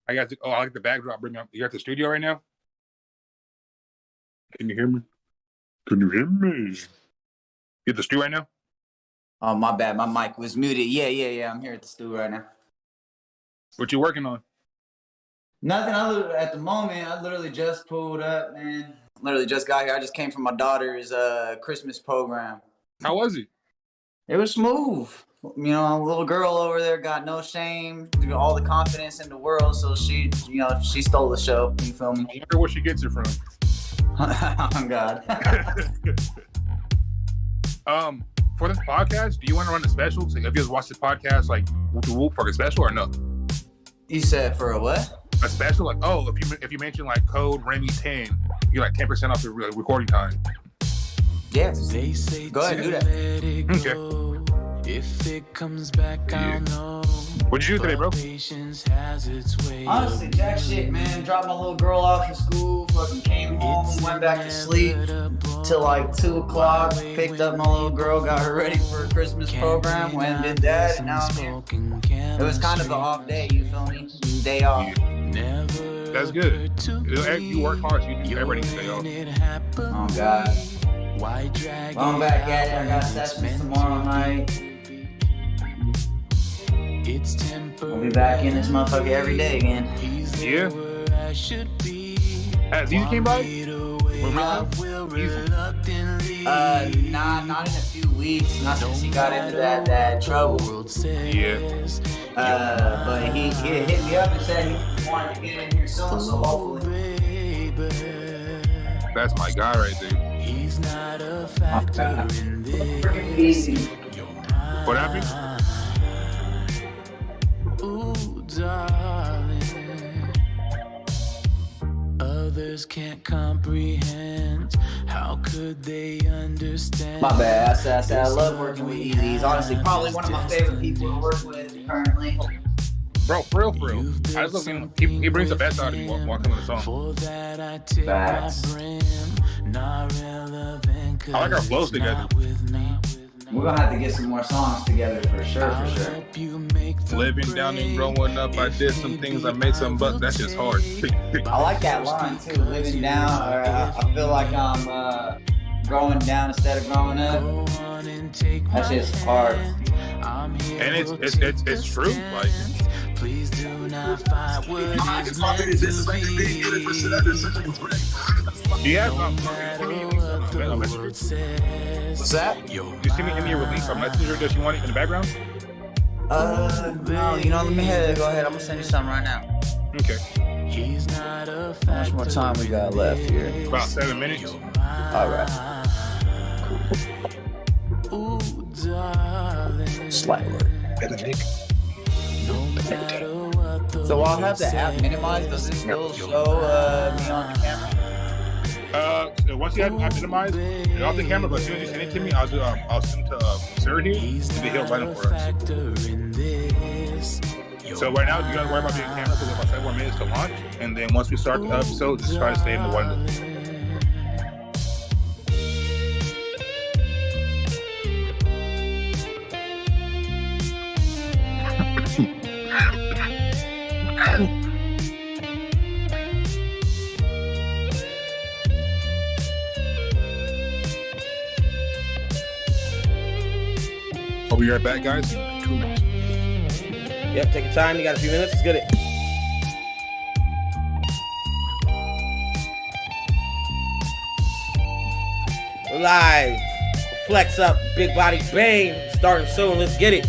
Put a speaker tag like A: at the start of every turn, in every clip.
A: I got. I like the backdrop. Bring up. You're at the studio right now. Can you hear me? Can you hear me? You at the studio right now?
B: Oh, my bad. My mic was muted. Yeah. I'm here at the studio right now.
A: What you working on?
B: Nothing other at the moment. I literally just pulled up, man. Literally just got here. I just came from my daughter's Christmas program.
A: How was it?
B: It was smooth. You know, a little girl over there got no shame, all the confidence in the world. So she stole the show. You feel me?
A: I wonder where she gets it from.
B: Oh God.
A: For this podcast, do you want to run a special? So if you guys watch this podcast, like whoop for a special or no?
B: You said for a what?
A: A special, like if you mention like code Remy 10, you get like 10% off the recording time.
B: Yes. Go ahead, do that.
A: Okay.
C: If it comes back, I'll know.
A: What'd you do today, bro?
B: Honestly, jack shit, man. Dropped my little girl off at school, fucking came home, went back to sleep till like 2 o'clock, picked up my little girl, got her ready for a Christmas program, went and did that, and now I'm here. It was kind of an off day, you feel me? Day off.
A: That's good. You work hard, so everybody can stay off.
B: Oh, God. I'm back at it. I got sessions tomorrow night. I'll be back in this motherfucker every day again.
A: Yeah. Has Easy came by?
B: Nah, not in a few weeks. Not since he got into that trouble.
A: Yeah.
B: But he hit me up and said he wanted to get in here soon, so hopefully.
A: That's my guy right there.
C: He's not a factor in this.
B: Easy.
A: What happened?
C: Ooh, darling. Others can't comprehend. How could they understand?
B: My bad. I said I love working with Easy. He's honestly probably one of my favorite people to work with currently.
A: Bro, for real. I just love him. He brings the best out of you walking on the song.
B: Facts.
A: I like our flows together.
B: We're gonna have to get some more songs together for sure.
A: Living down and growing up, I did some things, I made some bucks. That's just hard.
B: I like that line too. Living down, or I feel like I'm growing down instead of growing up. That's just hard.
A: And it's true. Like,
C: please do not fight what is meant to be.
A: do you have
B: What's that?
A: do you see me in your release on Messenger? Does you want it in the background?
B: No, let me go ahead. I'm gonna send you something right now.
A: Okay.
B: How much more time we got left here?
A: About 7 minutes.
B: All right. Cool. Slight work. So while I have the app minimized, does it still show me on the camera?
A: Once you have minimized, you're off the camera, but as soon as you send it to me, I'll send it to Sarah here, and then he'll write it for us. So right now, you gotta worry about being camera because about 7 more minutes to launch, and then once we start the episode, just try to stay in the window. I'll be right back, guys. 2 minutes.
D: Yep, take your time. You got a few minutes. Let's get it. Live. Flex up. Big Body Bane. Starting soon. Let's get it.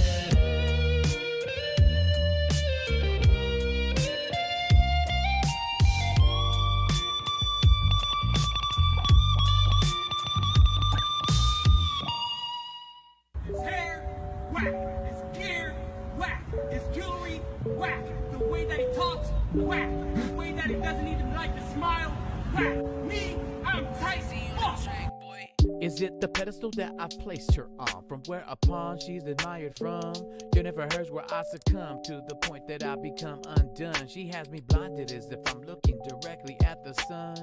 E: Is it the pedestal that I placed her on? From where upon she's admired from? You never heard where I succumb to the point that I become undone. She has me blinded as if I'm looking directly at the sun,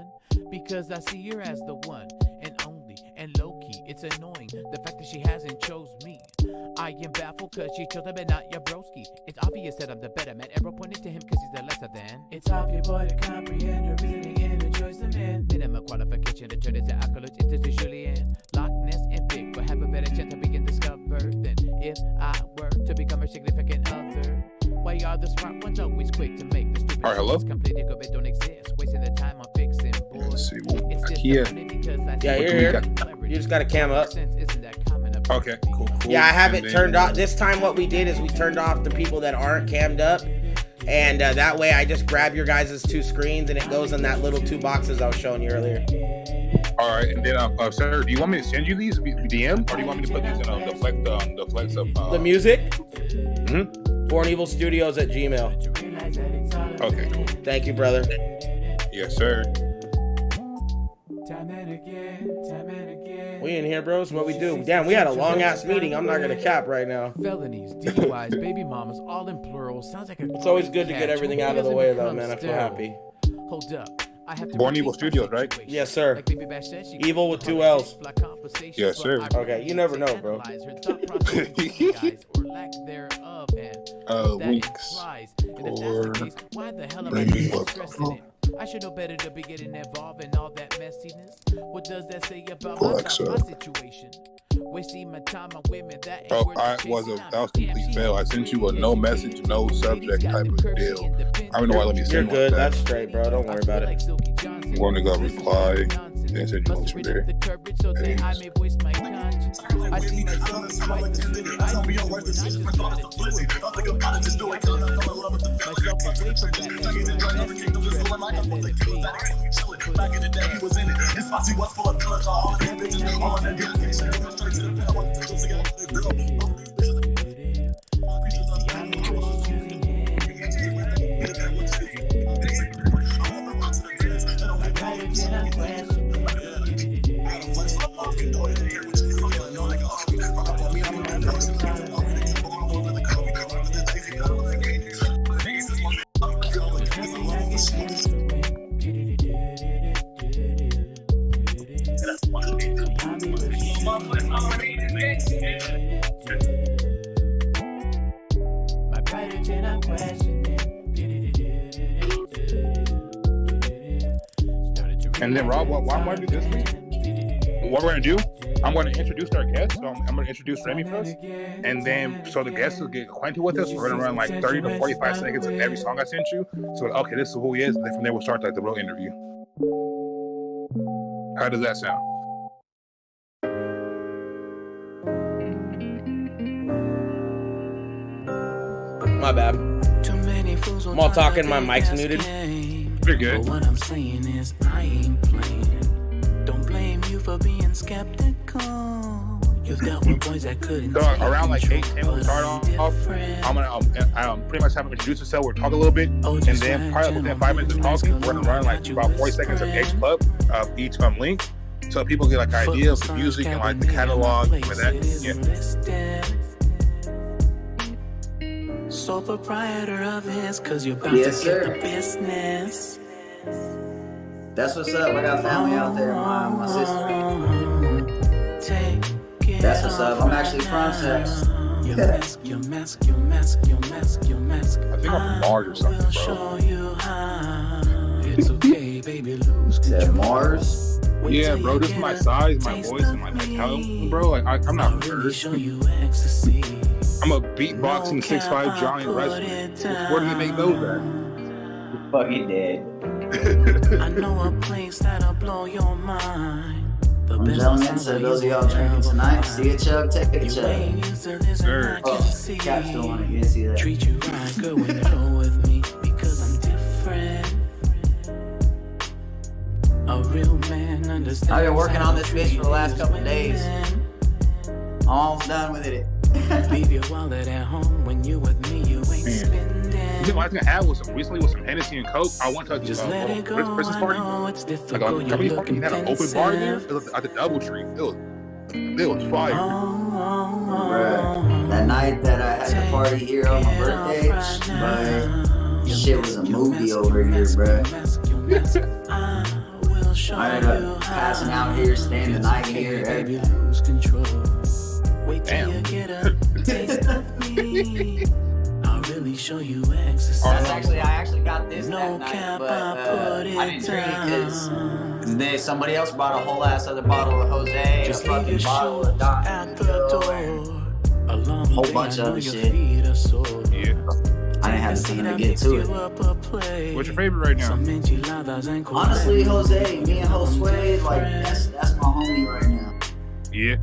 E: because I see her as the one and only, and low-key, it's annoying the fact that she hasn't chose me. I am baffled cause she chose him but not your broski. It's obvious that I'm the better man, ever pointed to him cause he's the lesser than. It's obvious boy to comprehend her reasoning and her choice of man. Minimum qualification to turn into accolades, it is to Julianne. Loch Ness and Big will have a better chance of being discovered than if I were to become her significant other. Why are the smart ones always quick to make the stupid
A: hello?
E: completely go but don't exist? Wasting the time on fixing boys.
A: Let's see. Well,
E: It's
A: here.
D: Yeah, you're here. You just got to cam up.
A: Okay, cool.
D: Yeah, I have it
A: And
D: turned
A: then-
D: off. This time what we did is we turned off the people that aren't cammed up. And that way I just grab your guys' 2 screens and it goes in that little 2 boxes I was showing you earlier.
A: All right, and then, sir, do you want me to send you these via DM, or do you want me to put these in the flex of
D: The music?
A: Mm-hmm.
D: BornEvilStudios@gmail.
A: Okay, cool.
D: Thank you, brother.
A: Yes, sir.
D: We in here, bros. What we do? Damn, we had a long ass meeting. I'm not gonna cap right now.
E: Felonies, DUIs, baby mamas, all in plural. Sounds like a
D: It's always good to get everything out of the way, though, man. I feel happy.
E: Hold up. I have to
A: Born Evil Studios, right?
D: Yes, sir.
E: Like Baby Bash said, she
D: Evil with 2 L's.
A: Yes, sir.
D: Okay, you never know, bro.
A: Links or maybe
E: I should know better to be getting involved in all that messiness. What does that say about
A: Flex
E: my
A: up.
E: situation? Wasting my time on women that ain't
A: Oh,
E: worth
A: that was
E: chasing
A: a
E: down.
A: complete fail. I sent you a no message, no subject type of deal. I don't know why let me
D: You're
A: send
D: good.
A: one.
D: That's straight, bro. Don't worry about it.
A: I'm going to go reply and send you one from there.
E: I see myself as white. I be your worst decision. I just gotta do it. Myself away from that
F: Back in the day, he was in it. His posse was full of drugs. All of them bitches, all of them bitches. Straight to the power.
E: My pride and I'm questioning.
A: And then, Rob, why am I do this week? What we're going to do, I'm going to introduce our guests. So I'm going to introduce Remy first. And then, so the guests will get acquainted with us. We're going to run like 30 to 45 seconds of every song I sent you. So, okay, this is who he is. And then from there, we'll start like the real interview. How does that sound?
D: My bad. I'm all talking, my mic's muted.
A: You're good.
C: But what I'm saying is I ain't playing. Don't blame you for being skeptical. You've dealt with boys that couldn't.
A: So around like 8-10 when we start off, I'm gonna pretty much have him introduce himself. We'll talk a little bit, and then probably within 5 minutes of talking, we're gonna run like about 40 seconds of each club, each link, so people get like an idea of the music and like the catalog and that. Yeah.
C: Sole proprietor of this, cause you're about
B: Yes,
C: to get
B: sir.
C: the business.
B: That's what's up. I got family out there. My sister.
C: Take it
B: That's what's up. I'm actually from
C: off
B: Texas.
C: now. Your mask, your mask, your mask, your mask, your mask.
A: I think I'm from Mars or something,
C: I'll
A: bro.
C: show you how. It's okay, baby, lose
B: Said
C: control.
B: Mars.
C: Wait
A: Yeah,
C: till
A: bro,
C: you
A: this is
C: get
A: my
C: a
A: size, my
C: taste
A: voice, and my
C: of
A: talent,
C: me.
A: bro. Like I'm not
C: I'll really
A: hurt.
C: show you ecstasy.
A: I'm a beatboxing 6'5" giant wrestler. Where do they make those
B: You fucking dead.
A: at?
C: I know a place that'll blow your mind. The
B: I'm
C: best
B: gentlemen,
C: sounds
B: so
C: of
B: those of
C: you
B: y'all drinking
C: will
B: tonight,
C: find.
B: see a chug, take a
C: You
B: chug.
C: ain't used to this, and I
B: Oh,
C: can see.
B: Cap's still on it. You didn't see that.
C: Treat you right, girl, when you roll with me, because I'm different. A real man understands.
B: I've been working
C: how
B: on
C: to
B: this bitch
C: treat
B: for the last
C: his
B: couple days.
C: women.
B: I'm almost done with it.
C: Leave your wallet at home when you with me, you ain't
A: Man.
C: spending.
A: You know what I was gonna have was recently with some Hennessy and Coke. I went to a
C: Just let it go.
A: Christmas
C: I
A: party,
C: know it's
A: like a
C: difficult. You're
A: company party.
C: looking
A: They had an open bar there.
C: pensive.
A: It was at the DoubleTree. It was fire.
B: Bruh, that night that I had the party here on my birthday, bruh, shit was a movie over here, bruh. I ended up passing out here, staying the night here, everything.
C: Lose control. Wait till
A: Damn.
C: you get a taste of me. I'll really show you exercise.
B: I actually got this
C: No
B: that night,
C: cap,
B: but
C: I put it
B: I didn't drink it
C: down.
B: because somebody else brought a whole ass other bottle of Jose,
C: Just
B: a
C: leave
B: fucking
C: your
B: bottle
C: shoes
B: of Don
C: at the
B: Julio, and
C: door. A long
B: whole
C: day,
B: bunch
C: I
B: of
C: know
B: other
C: your
B: shit.
C: feet are sore.
A: Yeah.
B: I didn't have the time to get to it.
A: What's your favorite right now?
C: Some enchiladas and
B: Honestly, Jose, me and Josue, like that's my homie right now.
A: Yeah.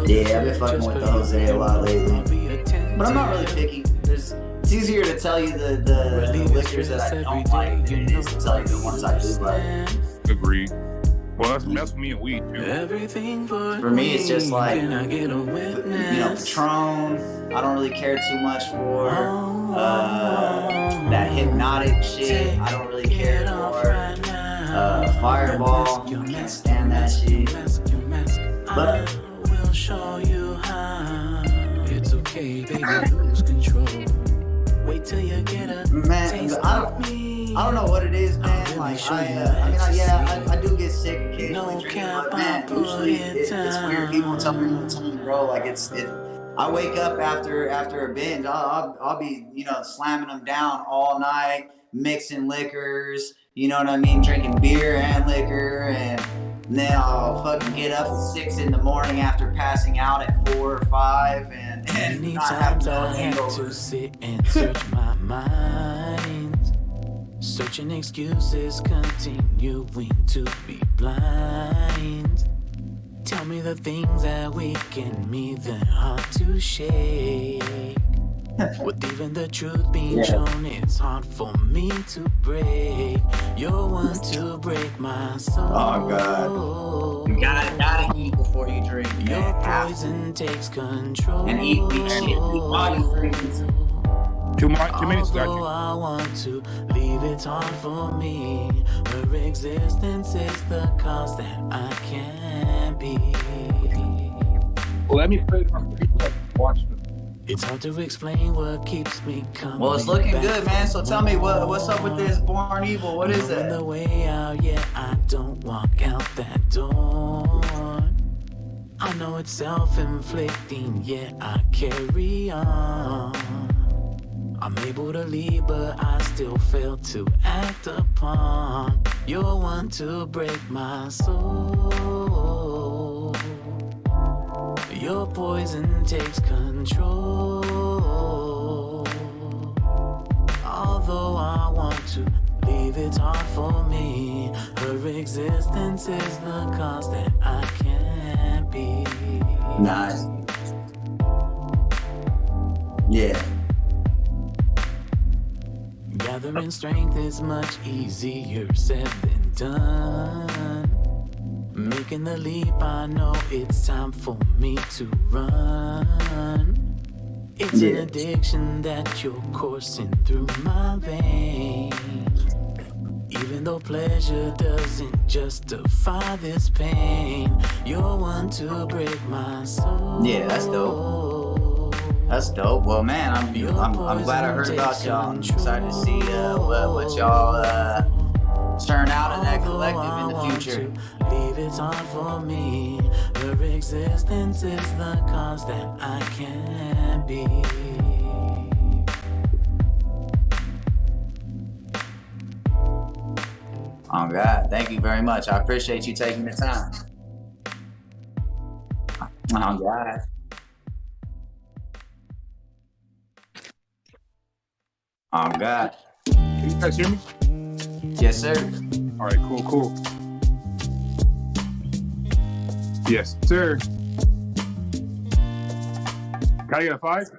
B: Yeah, I've been fucking with the Jose a lot lately. But I'm not really picky. It's easier to tell you the liquors that I don't like than it is to tell you the ones I do like.
A: Agreed. Well, that's me and weed too.
C: Everything
B: For me, it's just like,
C: Can I get a witness?
B: Patron. I don't really care too much for that hypnotic shit. I don't really care for Fireball. Can't stand that shit. But
C: We'll show you how. It's okay, baby, lose control. Wait till you get a
B: man,
C: taste
B: I
C: of me.
B: don't know what it is, man.
C: really
B: Like
C: show you
B: I do get sick occasionally
C: No
B: drinking,
C: cap,
B: but man,
C: I put
B: usually
C: it
B: it's weird. People tell me all the time, bro. Like I wake up after a binge. I'll be slamming them down all night, mixing liquors. You know what I mean? Drinking beer and liquor, and then I'll fucking get up at 6 in the morning after passing out at 4 or 5, and
C: Many
B: not have
C: times
B: no
C: I had to
B: hangovers.
C: sit and search my mind, searching excuses, continuing to be blind. Tell me the things that weaken me, they're hard to shake. With even the truth being shown, it's hard for me to break. You're one to break my soul.
B: Oh God! You gotta eat before you drink.
C: Your
B: Man.
C: poison takes control.
B: And eat shit while you drink.
A: Two minutes, got
C: Although
A: you.
C: I want to leave, it's hard for me. Her existence is the cause that I can't be.
A: Well, let me play it for people that watch them.
C: It's hard to explain what keeps me coming.
B: Well, it's looking
C: back
B: good, man. So tell me
C: for
B: what's up with this Born Evil? What is
C: Knowing
B: that?
C: the way out, yeah, I don't walk out that door. I know it's self-inflicting, yeah, I carry on. I'm able to leave, but I still fail to act upon. You're one to break my soul. Your poison takes control. Although I want to leave, it's hard for me. Her existence is the cause that I can't be.
B: Nice. Yeah.
C: Gathering strength is much easier said than done. Making the leap, I know it's time for me to run. It's an addiction that you're coursing through my veins. Even though pleasure doesn't justify this pain, you're one to break my soul.
B: Yeah, that's dope. That's dope. Well, man, I'm glad I heard about y'all. I'm excited to see what y'all turn out in that collective in the future.
C: Leave it on for me. Her existence is the cause that I can't be.
B: Oh God, thank you very much. I appreciate you taking the time. Oh God. Oh God.
A: Can you guys hear me?
B: Yes, sir.
A: All right, cool. Yes, sir. Can I get a 5?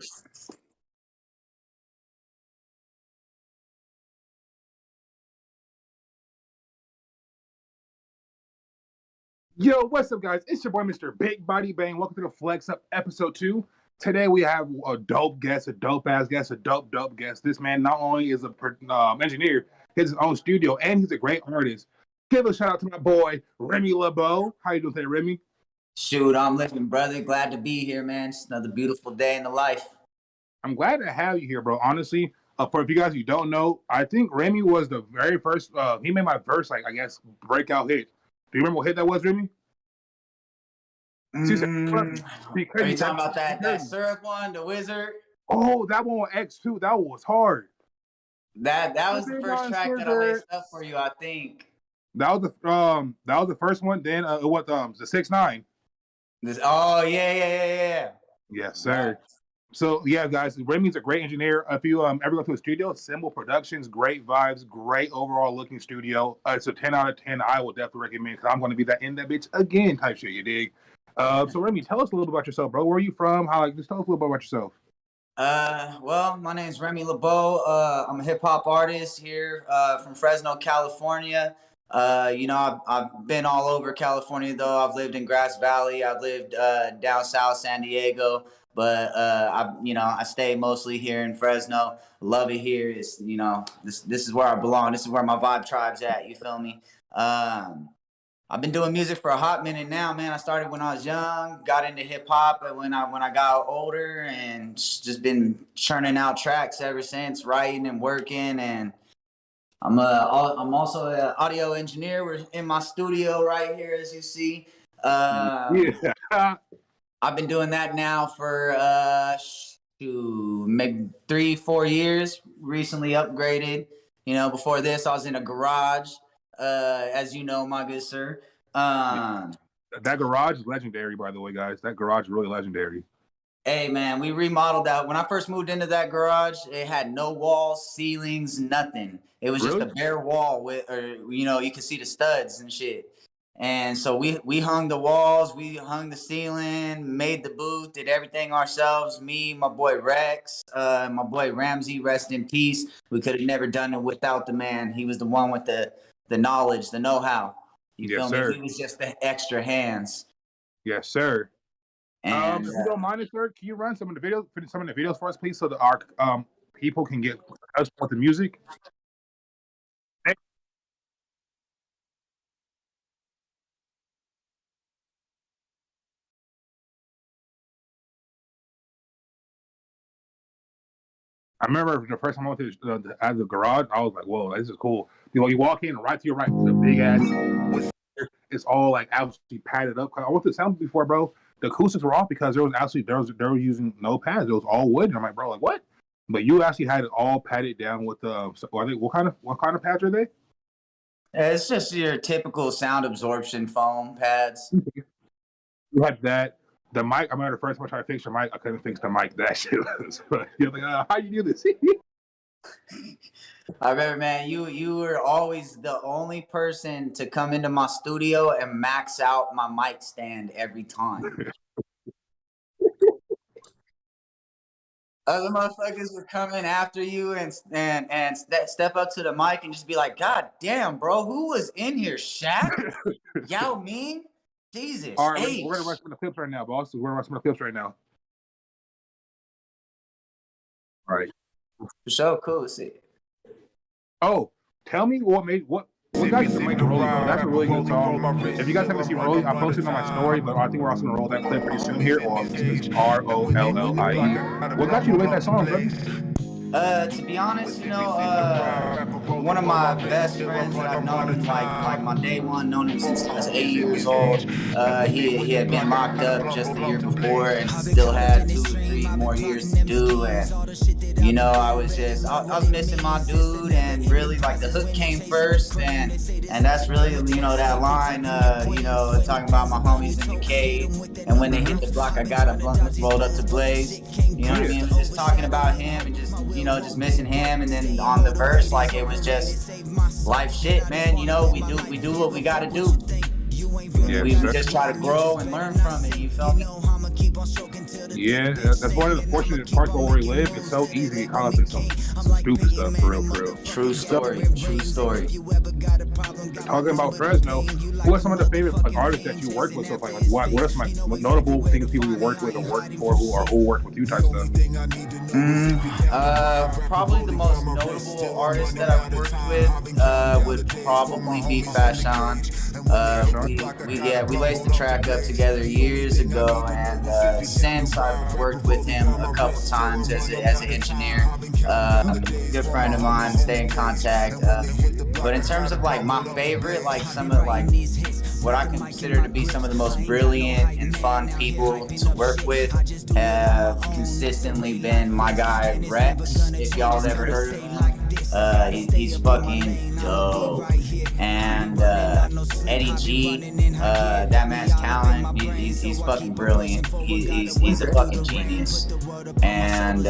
A: Yo, what's up, guys? It's your boy, Mr. Big Body Bang. Welcome to the Flex Up episode 2. Today we have a dope guest, a dope-ass guest, a dope guest. This man not only is a engineer, he has his own studio, and he's a great artist. Give a shout out to my boy, Remy LeBeau. How you doing today, Remy?
B: Shoot, I'm living, brother. Glad to be here, man. It's another beautiful day in the life.
A: I'm glad to have you here, bro. Honestly, for you guys who don't know, I think Remy was the very first, he made my first, breakout hit. Do you remember what hit that was, Remy?
B: Are you talking about that syrup one, the Wizard?
A: Oh, that one on X2. That one was hard.
B: That was the first track that I laced up for you, I think.
A: That was the first one. Then it was the 6ix9ine.
B: Oh yeah.
A: Yes, sir. Right. So yeah, guys, Remy's a great engineer. If you ever go to a studio, Symbol Productions, great vibes, great overall looking studio. It's a 10 out of 10. I will definitely recommend because I'm going to be that bitch again type shit. You dig? So Remy, tell us a little bit about yourself, bro. Where are you from? Just tell us a little bit about yourself.
B: Well, my name's Remy LeBeau. I'm a hip hop artist here from Fresno, California. I've been all over California though. I've lived in Grass Valley. I've lived down south San Diego, but I stay mostly here in Fresno. Love it here. It's this is where I belong. This is where my vibe tribe's at. You feel me? I've been doing music for a hot minute now, man. I started when I was young, got into hip hop when I got older, and just been churning out tracks ever since, writing and working. And I'm also an audio engineer. We're in my studio right here, as you see. Yeah. I've been doing that now for maybe 3-4 years. Recently upgraded. Before this, I was in a garage. As you know, my good sir.
A: That garage is legendary, by the way, guys. That garage is really legendary.
B: Hey, man, we remodeled that. When I first moved into that garage, it had no walls, ceilings, nothing. It was just a bare wall you could see the studs and shit. And so we hung the walls, we hung the ceiling, made the booth, did everything ourselves. Me, my boy Rex, my boy Ramsey, rest in peace. We could have never done it without the man. He was the one with the knowledge, the know-how. You feel me? He was just the extra hands.
A: Yes, sir. And if you don't mind it, sir, can you run some of the videos for us, please, so that our people can get us with the music? I remember the first time I went to the garage, I was like, whoa, this is cool. You walk in, right to your right, it's a big ass. It's all like absolutely padded up. I went to the sound before, bro. The acoustics were off because they were using no pads. It was all wood. And I'm like, bro, like what? But you actually had it all padded down with what kind of pads are they?
B: It's just your typical sound absorption foam pads.
A: You had that. The mic, I remember the first time I tried to fix your mic, I couldn't fix the mic. That shit was, you're like, how you do this?
B: I remember, man, you were always the only person to come into my studio and max out my mic stand every time. Other motherfuckers were coming after you and step up to the mic and just be like, God damn, bro, who was in here? Shaq? Yao Ming? Jesus.
A: All right, we're gonna rush some of the clips right now, boss. We're gonna rush some of the clips right now. All right.
B: For sure, cool. See.
A: Oh, tell me what got you to make Rolly? That's a really good song. If you guys haven't seen Rolly, I posted it on my story, but I think we're also gonna roll that clip pretty soon here. Or it's ROLLIE. What got you to make that song, bro?
B: To be honest, one of my best friends that I've known, like my day one, known him since I was 8 years old. He had been locked up just the year before and still had 2-3 more years to do. And I was missing my dude, and really like the hook came first, and that's really that line, talking about my homies in the cave, and when they hit the block, I got a blunt rolled up to blaze. You know what I mean? Just talking about him and just missing him, and then on the verse, like it was just life shit, man. We do what we gotta do.
A: Yeah,
B: we just try to grow and learn from it. You feel me?
A: Yeah, that's one of the fortunate parts where we live. It's so easy to get caught up in some stupid stuff, for real.
B: True story.
A: Talking about Fresno, who are some of the favorite artists that you worked with so far? Like, what are some notable things people you worked with or worked for who worked with you type stuff?
B: Probably the most notable artist that I've worked with would probably be Fashion. We laced the track up together years ago, and since I've worked with him a couple times as an engineer. Good friend of mine, stay in contact. But in terms of like my favorite, like some of like what I consider to be some of the most brilliant and fun people to work with have consistently been my guy Rex, if y'all have ever heard of him. He's fucking dope. And Eddie G, that man's talent, he's fucking brilliant. He's a fucking genius. And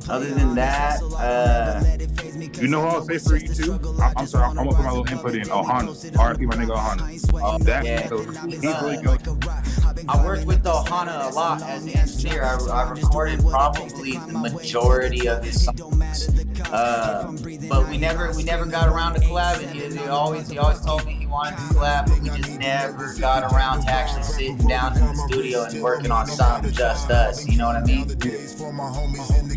B: other than that,
A: you know who I'll say for you too? I'm sorry, I'm gonna put my little input in. Ohana, RIP my nigga Ohana. That
B: yeah.
A: he's really good.
B: I worked with Ohana a lot as an engineer. I recorded probably the majority of his songs, but we never got around to collabing. He always told me he wanted to collab, but we just never got around to actually sitting down in the studio and working on something just us. You know what I mean?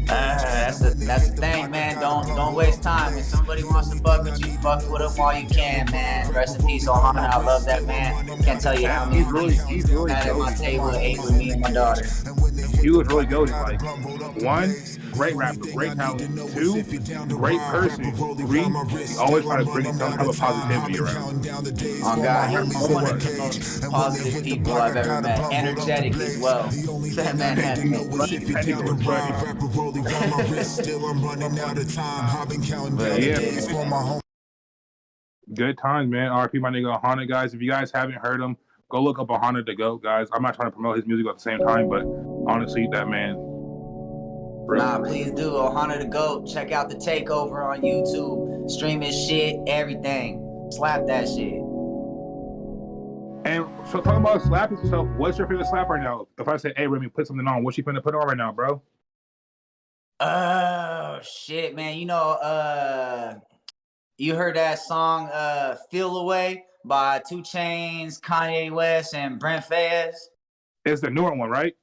B: That's the thing, man. Don't waste time. If somebody wants to fuck with you, fuck with them while you can, man. Rest in peace, Ohana. I love that man. Can't tell you how many
A: he's really
B: had at my table ate with me and my daughter.
A: He was really goated. Like, one, great rapper, great talent. Two, great person. Three, he always try to bring some type of positivity around.
B: Oh God, he's one of the most positive people I've ever met. Energetic as well. That man had me.
A: But yeah, good times, man. RP my nigga Ohana, guys. If you guys haven't heard him, go look up Ohana the GOAT, guys. I'm not trying to promote his music at the same time, but honestly, that man.
B: Nah, please do. Ohana the GOAT. Check out the Takeover on YouTube. Stream his shit, everything. Slap that shit.
A: And so talking about slapping stuff, what's your favorite slap right now? If I say, hey, Remy, put something on, what's you finna put on right now, bro?
B: Oh, shit, man. You know, you heard that song, Feel Away by 2 Chainz, Kanye West, and Brent Faiyaz?
A: It's the newer one, right?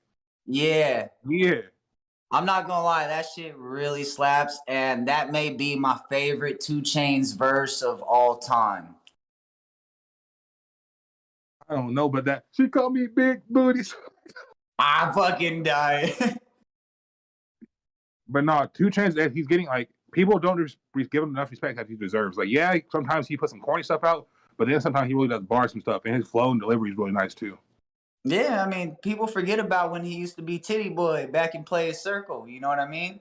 B: Yeah.
A: Yeah.
B: I'm not gonna lie, that shit really slaps, and that may be my favorite 2 Chainz verse of all time.
A: I don't know, but that she called me big booties.
B: I fucking died.
A: But no, 2 Chainz, he's getting like people don't give him enough respect that he deserves. Like, yeah, sometimes he puts some corny stuff out, but then sometimes he really does bar some stuff, and his flow and delivery is really nice too.
B: Yeah, I mean, people forget about when he used to be Titty Boy back in Players Circle. You know what I mean?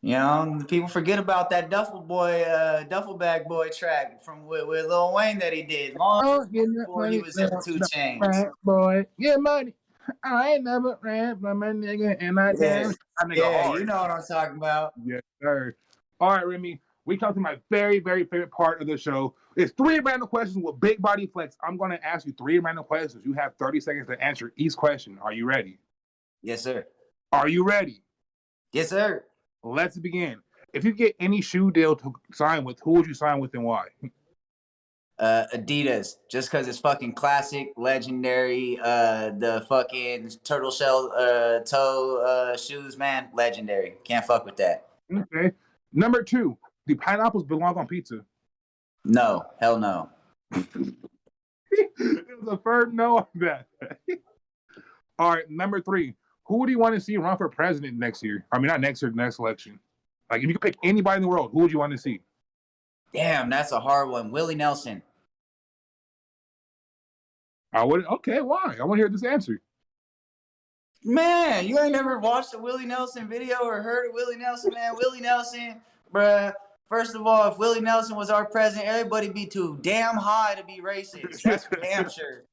B: You know, people forget about that Duffel Bag Boy track from with Lil Wayne that he did long before he was in 2 Chainz.
A: Boy, get money. I ain't never ran from a nigga, and I damn.
B: Yeah, you know what I'm talking about.
A: Yes, sir. All right, Remy. We come to my very, very favorite part of the show. It's 3 random questions with Big Body Flex. I'm going to ask you 3 random questions. You have 30 seconds to answer each question. Are you ready?
B: Yes, sir.
A: Are you ready?
B: Yes, sir.
A: Let's begin. If you get any shoe deal to sign with, who would you sign with and why?
B: Adidas, just because it's fucking classic, legendary. The fucking turtle shell toe shoes, man, legendary. Can't fuck with that.
A: Okay. Number 2, do pineapples belong on pizza?
B: No, hell no.
A: It was a firm no on that. All right, number 3, who do you want to see run for president next year? I mean, not next year, next election. Like, if you could pick anybody in the world, who would you want to see?
B: Damn, that's a hard one. Willie Nelson.
A: I would. Okay, why? I want to hear this answer.
B: Man, you ain't never watched a Willie Nelson video or heard of Willie Nelson, man. Willie Nelson, bruh. First of all, if Willie Nelson was our president, everybody be too damn high to be racist. That's for damn sure.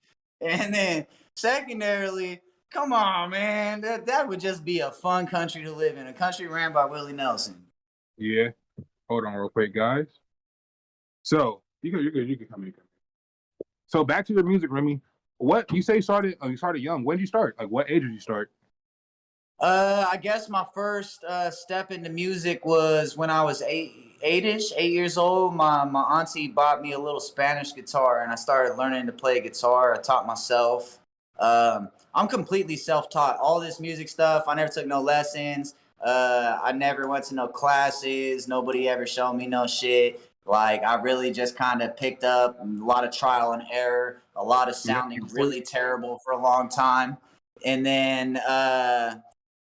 B: And then, secondarily, come on, man. That would just be a fun country to live in. A country ran by Willie Nelson.
A: Yeah. Hold on real quick, guys. So, you're good. You can come in. So, back to your music, Remy. What you say you started young. When did you start? Like, what age did you start?
B: I guess my first step into music was when I was 8 years old. My auntie bought me a little Spanish guitar, and I started learning to play guitar. I taught myself. I'm completely self-taught. All this music stuff, I never took no lessons. I never went to no classes. Nobody ever showed me no shit. Like, I really just kind of picked up a lot of trial and error, a lot of sounding really terrible for a long time. And then,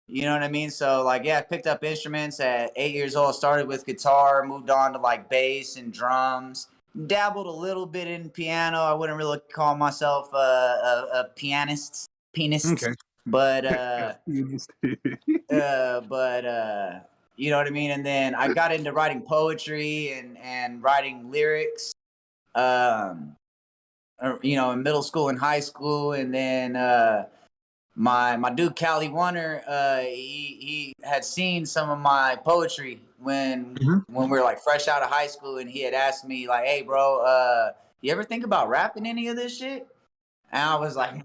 B: you know what I mean? So, like, yeah, I picked up instruments at 8 years old. Started with guitar, moved on to, like, bass and drums. dabbled a little bit in piano. I wouldn't really call myself a pianist,
A: Okay.
B: but you know what I mean. And then I got into writing poetry and writing lyrics. You know, in middle school and high school, and then my dude Callie Warner, he had seen some of my poetry when we were like fresh out of high school, and he had asked me like, "Hey, bro, you ever think about rapping any of this shit?" And I was like,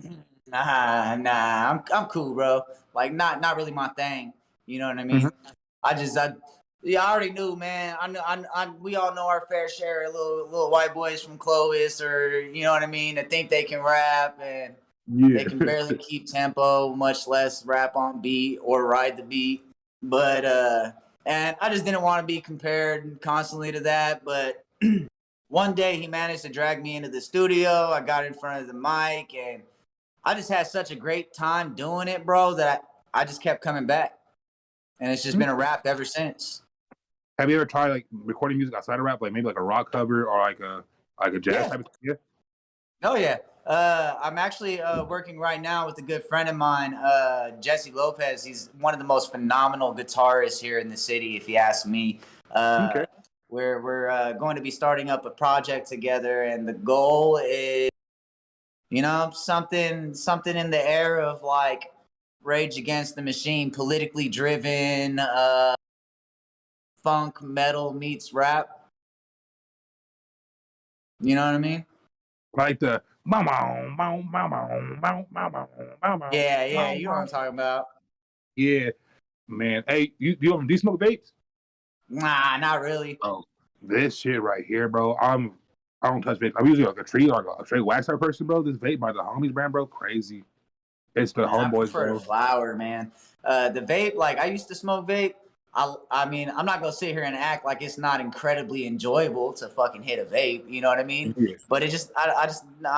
B: "Nah, I'm cool, bro. Like, not really my thing. You know what I mean? Yeah, I already knew, man. We all know our fair share of little white boys from Clovis, or you know what I mean, that think they can rap and they can barely keep tempo, much less rap on beat or ride the beat. But and I just didn't want to be compared constantly to that. But one day he managed to drag me into the studio. I got in front of the mic, and I just had such a great time doing it, bro, that I just kept coming back. And it's just been a rap ever since.
A: Have you ever tried like recording music outside of rap, like maybe like a rock cover or like a jazz type of thing? Yeah.
B: Oh yeah. I'm actually working right now with a good friend of mine, Jesse Lopez. He's one of the most phenomenal guitarists here in the city, if you ask me.
A: Okay.
B: We're going to be starting up a project together, and the goal is, you know, something in the air of like Rage Against the Machine, politically driven, funk metal meets rap. You know what I mean?
A: Like the
B: Yeah, you know what I'm talking about.
A: yeah, man. Hey, do you smoke vapes?
B: Nah, not really.
A: Bro, this shit right here, bro. I don't touch vapes. I'm usually like a tree or a straight wax type person, bro. This vape by the homies brand, bro, crazy. It's the
B: Man, I
A: homeboys,
B: prefer the
A: bro.
B: flower, man. The vape, like I used to smoke vape. I mean, I'm not gonna sit here and act like it's not incredibly enjoyable to fucking hit a vape. You know what I mean?
A: Yeah.
B: But it just, I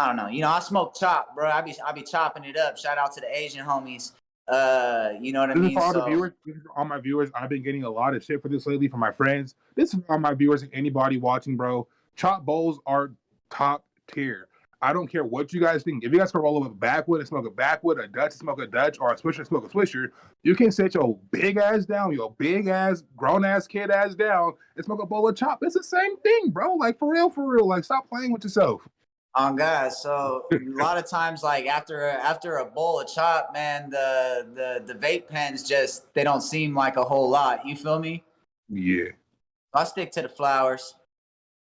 B: don't know. You know, I smoke chop, bro. I be chopping it up. Shout out to the Asian homies. You know what I
A: This is
B: mean?
A: for all the
B: So
A: viewers. This is for all my viewers. I've been getting a lot of shit for this lately from my friends. This is for all my viewers and anybody watching, bro. Chop bowls are top tier. I don't care what you guys think. If you guys can roll over a backwood and smoke a backwood, a Dutch smoke a Dutch, or a Swisher smoke a Swisher, you can sit your big ass down, your big ass, grown ass kid ass down, and smoke a bowl of chop. It's the same thing, bro. Like for real, for real. Like stop playing with yourself.
B: on God, so a lot of times, like after a bowl of chop, man, the vape pens just they don't seem like a whole lot. You feel me?
A: Yeah,
B: I stick to the flowers.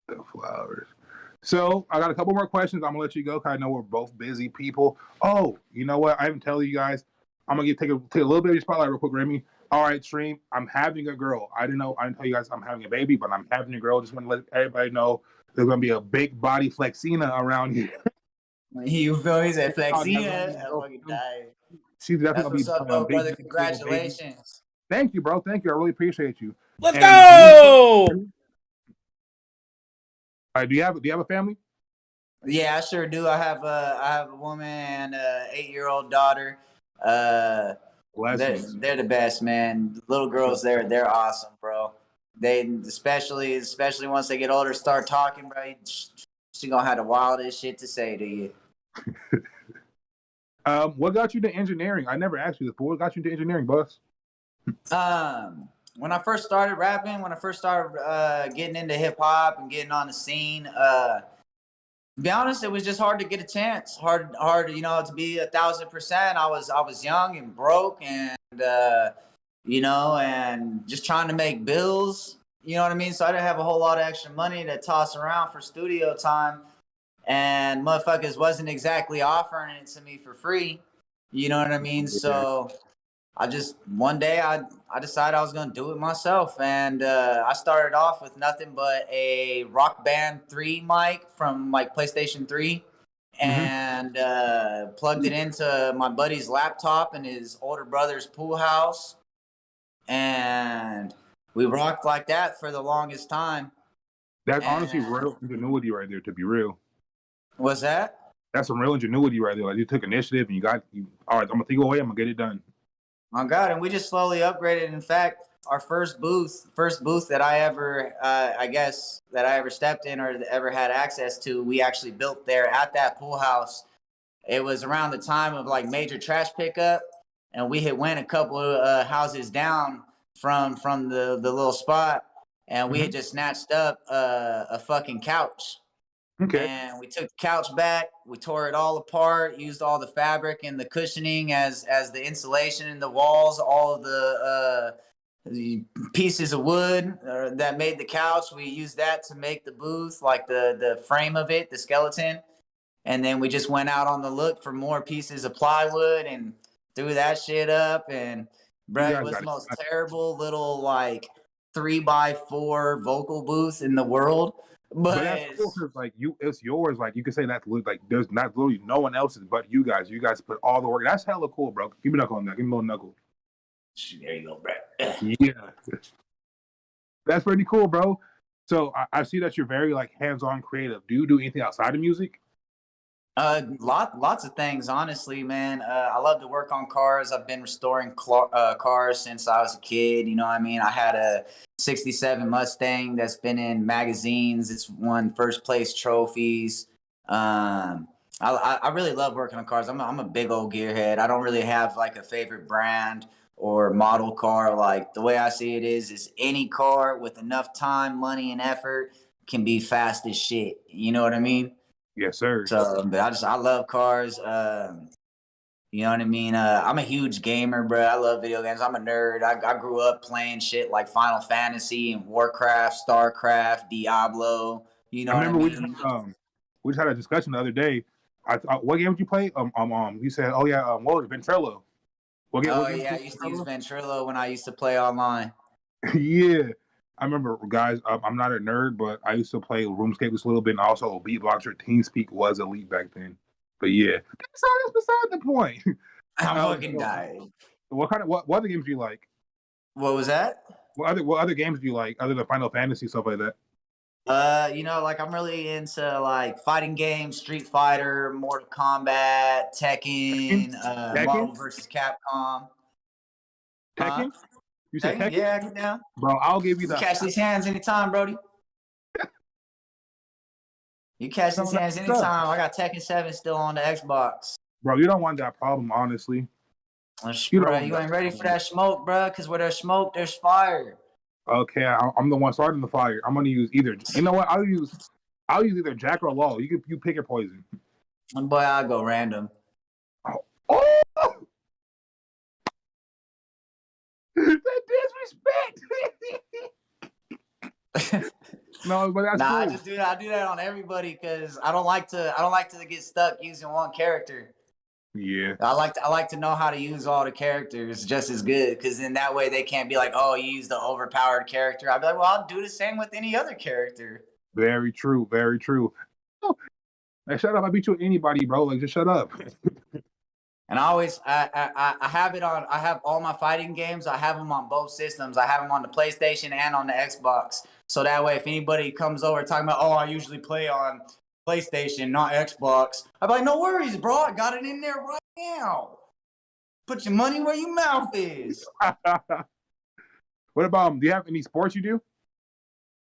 A: the flowers. So I got a couple more questions. I'm gonna let you go because I know we're both busy people. Oh, you know what? I haven't told you guys. I'm gonna take a little bit of your spotlight real quick, Remy. All right, stream. I'm having a girl. I didn't know. I didn't tell you guys I'm having a baby, but I'm having a girl. Just want to let everybody know there's gonna be a big body flexina around here.
B: You feel me? He said
A: Oh, never
B: Flexina.
A: mind.
B: I fucking died.
A: She's definitely
B: That's
A: gonna be
B: what's up, though,
A: big,
B: brother.
A: little baby.
B: Congratulations.
A: Thank you, bro. Thank you. I really appreciate you.
D: Let's
A: And
D: go.
A: do you have a family?
B: Yeah, I sure do. I have a woman and a 8-year-old daughter.
A: Blessings.
B: They're the best, man. The little girls, they're awesome, bro. They especially once they get older, start talking, bro. She gonna have the wildest shit to say to you.
A: What got you to engineering? I never asked you this, but what got you into engineering, boss?
B: When I first started rapping, when I first started getting into hip hop and getting on the scene, to be honest, it was just hard to get a chance. Hard, you know, to be 1,000%. I was young and broke, and you know, and just trying to make bills. You know what I mean? So I didn't have a whole lot of extra money to toss around for studio time, and motherfuckers wasn't exactly offering it to me for free. You know what I mean? So I just one day I decided I was gonna do it myself, and I started off with nothing but a Rock Band 3 mic from like PlayStation 3, and plugged it into my buddy's laptop in his older brother's pool house, and we rocked like that for the longest time.
A: That's honestly
B: And
A: real ingenuity right there. To be real,
B: what's that?
A: that's some real ingenuity right there. Like you took initiative and you got. All right, I'm gonna take it away. I'm gonna get it done.
B: Oh God, and we just slowly upgraded. In fact, our first booth that I ever, I guess that I ever stepped in or ever had access to, we actually built there at that pool house. It was around the time of like major trash pickup, and we had went a couple of houses down from the little spot, and we had just snatched up a fucking couch.
A: Okay.
B: And we took the couch back, we tore it all apart, used all the fabric and the cushioning as the insulation in the walls, all of the pieces of wood that made the couch. We used that to make the booth, like the frame of it, the skeleton. And then we just went out on the look for more pieces of plywood and threw that shit up. And bro, it was the most terrible little like 3x4 vocal booth in the world.
A: But that's cool because like it's yours. Like you can say that's like there's not literally no one else's but you guys. You guys put all the work. That's hella cool, bro. Give me a knuckle on that. Give me a little knuckle.
B: There you go, bro.
A: Yeah, that's pretty cool, bro. So I see that you're very like hands-on creative. Do you do anything outside of music?
B: Lots of things, honestly, man. I love to work on cars. I've been restoring cars since I was a kid. You know what I mean? I had a '67 Mustang that's been in magazines. It's won first place trophies. I really love working on cars. I'm a big old gearhead. I don't really have like a favorite brand or model car. Like the way I see it is any car with enough time, money, and effort can be fast as shit. You know what I mean?
A: Yes, sir.
B: So, but I love cars. You know what I mean? I'm a huge gamer, bro. I love video games. I'm a nerd. I grew up playing shit like Final Fantasy and Warcraft, StarCraft, Diablo. You know
A: I remember
B: what I mean?
A: we just had a discussion the other day. What game did you play? You said, oh yeah, what was it, Ventrilo?
B: What game I used to use Ventrilo when I used to play online.
A: Yeah. I remember, guys, I'm not a nerd, but I used to play RuneScape a little bit, and also Beatboxer. TeamSpeak was elite back then. But yeah, that's beside the point.
B: I'm fucking dying.
A: What other games do you like?
B: What was that?
A: What other games do you like other than Final Fantasy, stuff like that?
B: You know, like I'm really into like fighting games, Street Fighter, Mortal Kombat, Tekken? Marvel vs. Capcom.
A: Tekken? You said Tekken?
B: Yeah, get down.
A: Bro, I'll give you the...
B: Catch these hands anytime, Brody. You catch these hands anytime. I got Tekken 7 still on the Xbox.
A: Bro, you don't want that problem, honestly.
B: You ain't ready for that smoke, bro, because where there's smoke, there's fire.
A: Okay, I'm the one starting the fire. I'm going to use either... You know what? I'll use either Jack or Law. You pick your poison.
B: Boy, I'll go random.
A: Oh! The disrespect. No, but that's cool.
B: I just do that. I do that on everybody because I don't like to get stuck using one character.
A: Yeah.
B: I like to know how to use all the characters just as good because then that way they can't be like, oh, you use the overpowered character. I'd be like, well, I'll do the same with any other character.
A: Very true. Very true. Oh, hey, shut up. I beat you with anybody, bro. Like, just shut up.
B: And I have it on. I have all my fighting games. I have them on both systems. I have them on the PlayStation and on the Xbox. So that way, if anybody comes over talking about, oh, I usually play on PlayStation, not Xbox, I'm like, no worries, bro. I got it in there right now. Put your money where your mouth is.
A: What about do you have any sports you do?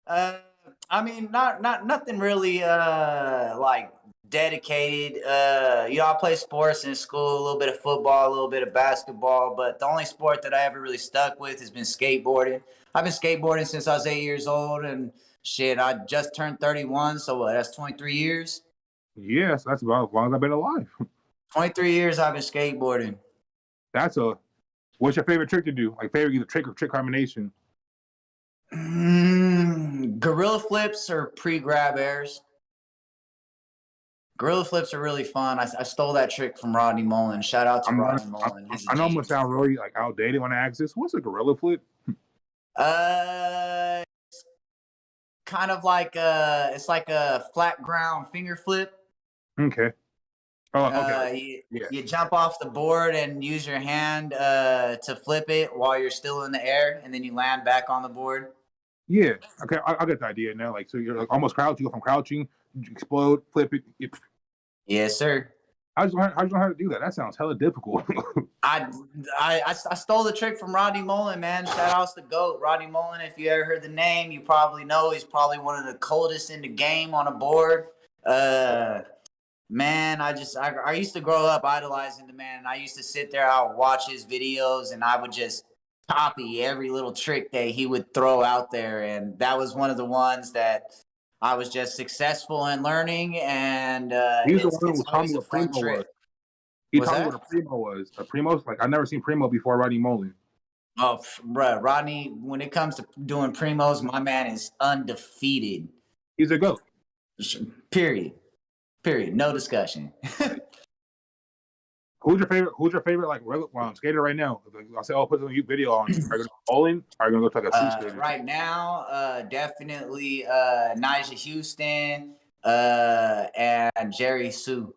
B: I mean, nothing really like dedicated. You know, I play sports in school, a little bit of football, a little bit of basketball, but the only sport that I ever really stuck with has been skateboarding. I've been skateboarding since I was 8 years old, and shit, I just turned 31, so what, that's 23 years?
A: Yes, that's about as long as I've been alive.
B: 23 years I've been skateboarding.
A: What's your favorite trick to do? Like favorite either trick or trick combination?
B: Gorilla flips or pre-grab airs. Gorilla flips are really fun. I stole that trick from Rodney Mullen. Shout out to Rodney Mullen.
A: I know I'm gonna sound really like outdated when I ask this. What's a gorilla flip?
B: It's kind of like it's like a flat ground finger flip.
A: Okay. Oh, okay.
B: You jump off the board and use your hand to flip it while you're still in the air, and then you land back on the board.
A: Yeah. Okay, I get the idea now. Like, so you're like almost crouching. You go from crouching, you explode, flip it.
B: Yes, sir.
A: How'd you learn how to do that? That sounds hella difficult.
B: I stole the trick from Rodney Mullen, man. Shout outs to GOAT. Rodney Mullen, if you ever heard the name, you probably know he's probably one of the coldest in the game on a board. Man, I used to grow up idolizing the man. I used to sit there, I would watch his videos, and I would just copy every little trick that he would throw out there. And that was one of the ones that I was just successful in learning. And
A: He's the one
B: it's
A: who taught me
B: always a
A: what
B: fun
A: Primo
B: trick.
A: was. He
B: Was
A: taught me
B: that?
A: what a Primo was. A Primo's like I never seen Primo before Rodney Mullen.
B: Oh, bruh, Rodney, when it comes to doing primos, my man is undefeated.
A: He's a GOAT.
B: Period. Period. No discussion.
A: Who's your favorite like skater right now? I say, oh, put some video on. Are you gonna go bowling? Or are you gonna go to like a street skater?
B: Right now, definitely Nigel Houston and Jerry Sue.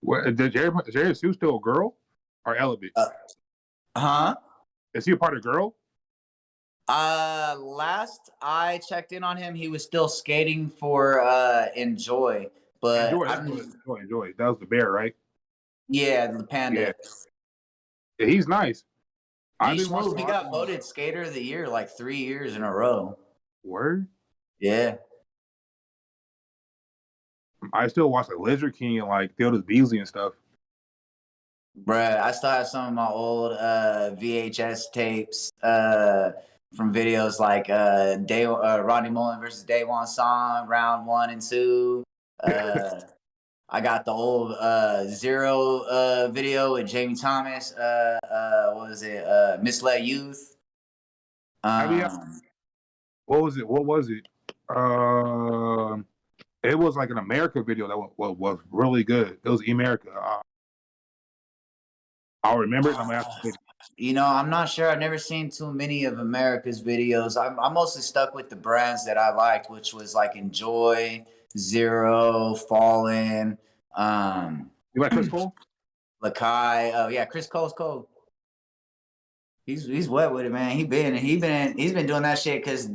A: Is Jerry Sue still a girl or Elevate?
B: Huh?
A: Is he a part of girl?
B: Last I checked in on him, he was still skating for Enjoy. But
A: Enjoy. That was the bear, right?
B: Yeah, the Panda.
A: Yeah, he's nice.
B: He got voted Skater of the Year like 3 years in a row.
A: Word?
B: Yeah.
A: I still watch like Lizard King and like Theodore Beasley and stuff.
B: Bruh, I still have some of my old VHS tapes from videos like Rodney Mullen versus Daewon Song, round 1 and 2. I got the old Zero video with Jamie Thomas. What was it? Misled Youth.
A: What was it? It was like an America video that was really good. It was America. I'll remember it. I'm gonna have to
B: You know, I'm not sure. I've never seen too many of America's videos. I'm mostly stuck with the brands that I liked, which was like Enjoy, Zero, Fallen.
A: You like Chris Cole?
B: Lakai. Oh yeah, Chris Cole's cold. He's wet with it, man. He's been doing that shit because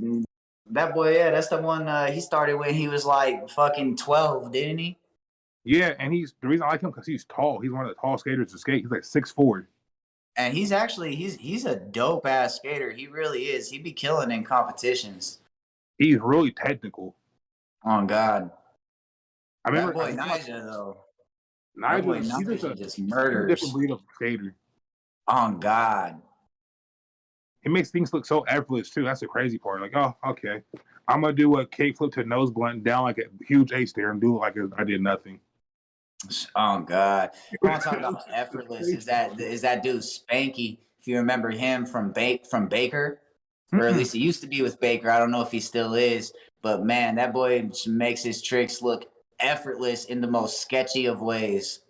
B: that boy, yeah, that's the one he started when he was like fucking 12, didn't he?
A: Yeah, and the reason I like him because he's tall. He's one of the tall skaters to skate. He's like 6'4".
B: And he's a dope ass skater. He really is. He be killing in competitions.
A: He's really technical.
B: Oh God.
A: I remember
B: that boy Nigel though.
A: Nigel
B: just murders.
A: Different breed of skater.
B: Oh God.
A: It makes things look so effortless too. That's the crazy part. Like, oh, okay, I'm gonna do a kickflip to nose blunt down like a huge ace there and do it like I did nothing.
B: Oh God. I want to talk about effortless. Is that dude Spanky? If you remember him from Baker, or at least he used to be with Baker. I don't know if he still is, but man, that boy makes his tricks look effortless in the most sketchy of ways.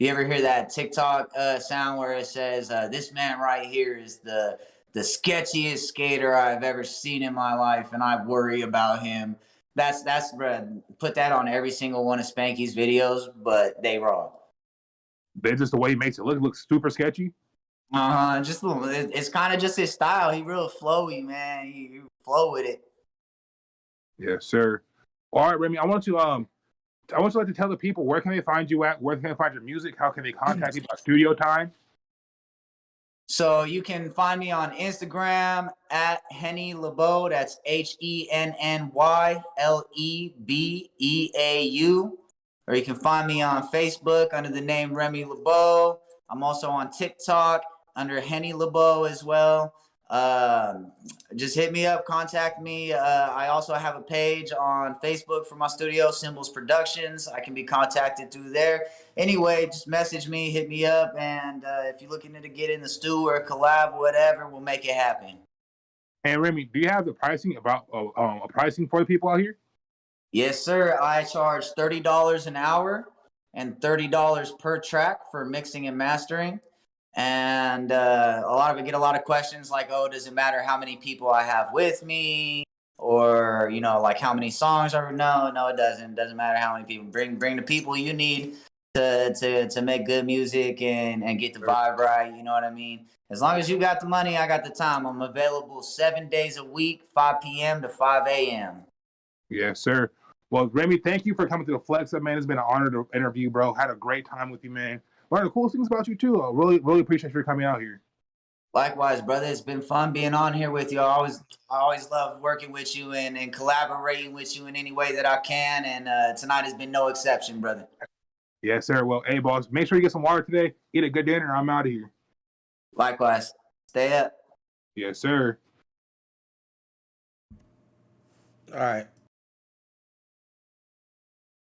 B: You ever hear that TikTok sound where it says, "This man right here is the sketchiest skater I've ever seen in my life, and I worry about him." That's bro. Put that on every single one of Spanky's videos, but they raw.
A: They just the way he makes it look super sketchy.
B: It's kind of just his style. He real flowy, man. He flow with it.
A: Yes, sir. All right, Remy. I want you to tell the people where can they find you at? Where can they find your music? How can they contact you about studio time?
B: So you can find me on Instagram at Henny LeBeau. That's HENNYLEBEAU. Or you can find me on Facebook under the name Remy LeBeau. I'm also on TikTok under Henny LeBeau as well. Just hit me up, contact me. I also have a page on Facebook for my studio, Symbols Productions. I can be contacted through there. Anyway, just message me, hit me up, and if you're looking to get in the stew or a collab, whatever, we'll make it happen.
A: And Remy, do you have the pricing about pricing for the people out here?
B: Yes, sir. I charge $30 an hour and $30 per track for mixing and mastering. And get a lot of questions like, oh, does it matter how many people I have with me, or like how many songs are? No, it doesn't. It doesn't matter how many people. Bring the people you need to make good music and get the vibe right. You know what I mean? As long as you got the money, I got the time. I'm available 7 days a week, 5 p.m. to 5 a.m.
A: Yes, sir. Well, Remy, thank you for coming to the Flex Up, man. It's been an honor to interview, bro. Had a great time with you, man. One of the coolest things about you, too. I really appreciate you coming out here.
B: Likewise, brother. It's been fun being on here with you. I always love working with you and collaborating with you in any way that I can. And tonight has been no exception, brother.
A: Yes, sir. Well, hey, boss, make sure you get some water today. Eat a good dinner. I'm out of here.
B: Likewise. Stay up.
A: Yes, sir.
D: All right.